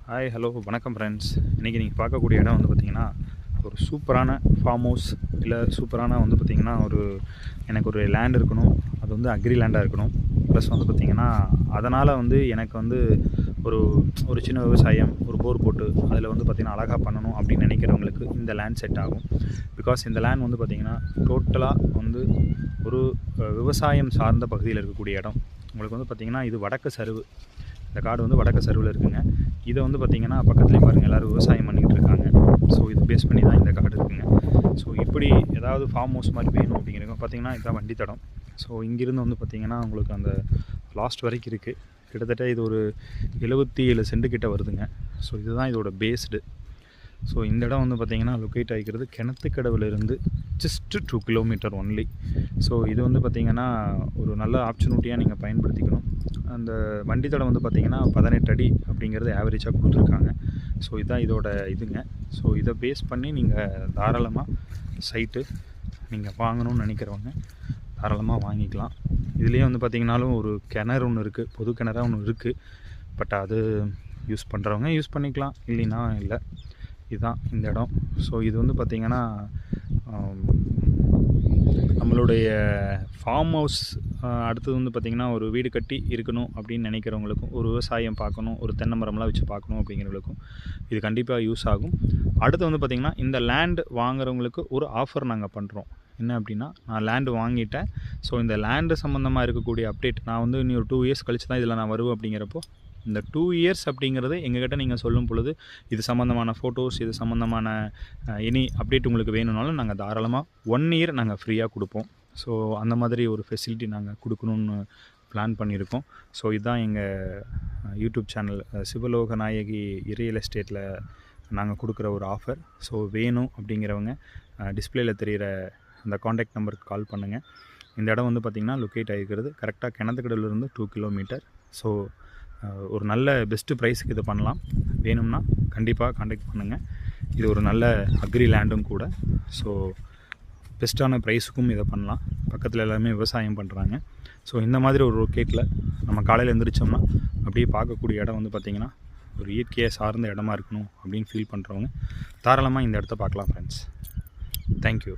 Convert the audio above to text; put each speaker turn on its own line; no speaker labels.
Hi hello வணக்கம் friends. இன்றைக்கி நீங்கள் பார்க்கக்கூடிய இடம் வந்து பார்த்திங்கன்னா ஒரு சூப்பரான ஃபார்ம் ஹவுஸ், இல்லை சூப்பரான வந்து பார்த்திங்கன்னா எனக்கு ஒரு லேண்ட் இருக்கணும். அது வந்து அக்ரி லேண்டாக இருக்கணும். ப்ளஸ் வந்து பார்த்திங்கன்னா அதனால் வந்து எனக்கு வந்து ஒரு சின்ன விவசாயம், ஒரு போர் போட்டு அதில் வந்து பார்த்திங்கன்னா அழகாக பண்ணணும் அப்படின்னு நினைக்கிறவங்களுக்கு இந்த லேண்ட் செட் ஆகும். பிகாஸ் இந்த லேண்ட் வந்து பார்த்திங்கன்னா டோட்டலாக வந்து ஒரு விவசாயம் சார்ந்த பகுதியில் இருக்கக்கூடிய இடம். உங்களுக்கு வந்து பார்த்திங்கன்னா இது வடக்கு சருவு. இந்த காடு வந்து வடக்கு சருவில் இருக்குங்க. இதை வந்து பார்த்திங்கன்னா பக்கத்துலேயே பாருங்கள், எல்லோரும் விவசாயம் பண்ணிக்கிட்டு இருக்காங்க. ஸோ இது பேஸ் பண்ணி தான் இந்த காடு இருக்குங்க. ஸோ இப்படி ஏதாவது ஃபார்ம் ஹவுஸ் மாதிரி வேணும் அப்படிங்கிறவங்க பார்த்திங்கன்னா இதுதான் வண்டி தடம். ஸோ இங்கேருந்து வந்து பார்த்திங்கன்னா உங்களுக்கு அந்த லாஸ்ட் வரைக்கும் இருக்குது. கிட்டத்தட்ட இது ஒரு 77 சென்ட் கிட்ட வருதுங்க. ஸோ இதுதான் இதோட பேஸ்டு. ஸோ இந்த இடம் வந்து பார்த்திங்கன்னா லொக்கேட் ஆகிக்கிறது கிணத்துக்கடவுலேருந்து ஜஸ்ட்டு 2 கிலோமீட்டர் ஒன்லி. ஸோ இது வந்து பார்த்திங்கன்னா ஒரு நல்ல ஆப்பர்ச்சுனிட்டியாக நீங்கள் பயன்படுத்திக்கணும். அந்த வண்டி தடம் வந்து பார்த்திங்கன்னா 18 அடி அப்படிங்கிறது ஆவரேஜாக கொடுத்துருக்காங்க. ஸோ இதுதான் இதோட இதுங்க. ஸோ இதை பேஸ் பண்ணி நீங்கள் தாராளமாக சைட்டு நீங்கள் வாங்கணும்னு நினைக்கிறவங்க தாராளமாக வாங்கிக்கலாம். இதுலேயே வந்து பார்த்திங்கனாலும் ஒரு கிணறு ஒன்று இருக்குது, பொது கிணறாக ஒன்று இருக்குது. பட் அது யூஸ் பண்ணுறவங்க யூஸ் பண்ணிக்கலாம், இல்லைன்னா இல்லை. இதுதான் இந்த இடம். ஸோ இது வந்து பார்த்திங்கன்னா நம்மளுடைய ஃபார்ம் ஹவுஸ். அடுத்தது வந்து பார்த்திங்கன்னா ஒரு வீடு கட்டி இருக்கணும் அப்படின்னு நினைக்கிறவங்களுக்கும், ஒரு விவசாயம் பார்க்கணும், ஒரு தென்னை மரம்லாம் வச்சு பார்க்கணும் அப்படிங்கிறவங்களுக்கும் இது கண்டிப்பாக யூஸ் ஆகும். அடுத்து வந்து பார்த்திங்கன்னா இந்த லேண்டு வாங்குறவங்களுக்கு ஒரு ஆஃபர் நாங்கள் பண்ணுறோம். என்ன அப்படின்னா, நான் லேண்டு வாங்கிட்டேன். ஸோ இந்த லேண்டு சம்மந்தமாக இருக்கக்கூடிய அப்டேட் நான் வந்து இன்னும் ஒரு 2 இயர்ஸ் கழிச்சு தான் இதில் நான் வருவேன். அப்படிங்கிறப்போ இந்த 2 இயர்ஸ் அப்படிங்கிறது எங்ககிட்ட நீங்கள் சொல்லும் பொழுது இது சம்மந்தமான ஃபோட்டோஸ், இது சம்மந்தமான எனி அப்டேட் உங்களுக்கு வேணும்னாலும் நாங்கள் தாராளமாக 1 இயர் நாங்கள் ஃப்ரீயாக கொடுப்போம். ஸோ அந்த மாதிரி ஒரு ஃபெசிலிட்டி நாங்கள் கொடுக்கணுன்னு பிளான் பண்ணியிருக்கோம். ஸோ இதுதான் எங்கள் யூடியூப் சேனல் சிவலோக நாயகி ரியல் எஸ்டேட்டில் நாங்கள் கொடுக்குற ஒரு ஆஃபர். ஸோ வேணும் அப்படிங்கிறவங்க டிஸ்பிளேயில் தெரிகிற அந்த காண்டாக்ட் நம்பருக்கு கால் பண்ணுங்கள். இந்த இடம் வந்து பார்த்திங்கன்னா லொக்கேட் ஆகிருக்கிறது கரெக்டாக கிணத்துக்கடவுலேருந்து 2 கிலோமீட்டர். ஸோ ஒரு நல்ல பெஸ்ட்டு ப்ரைஸுக்கு இதை பண்ணலாம். வேணும்னா கண்டிப்பாக காண்டாக்ட் பண்ணுங்கள். இது ஒரு நல்ல அக்ரி லேண்டும் கூட. ஸோ பெஸ்ட்டான ப்ரைஸுக்கும் இதை பண்ணலாம். பக்கத்தில் எல்லாருமே விவசாயம் பண்ணுறாங்க. ஸோ இந்த மாதிரி ஒரு லொக்கேட்டில் நம்ம காலையில் எழுந்திரிச்சோம்னா அப்படியே பார்க்கக்கூடிய இடம் வந்து பார்த்திங்கன்னா ஒரு இயற்கையை சார்ந்த இடமா இருக்கணும் அப்படின்னு ஃபீல் பண்ணுறவங்க தாராளமாக இந்த இடத்த பார்க்கலாம் ஃப்ரெண்ட்ஸ். தேங்க்யூ.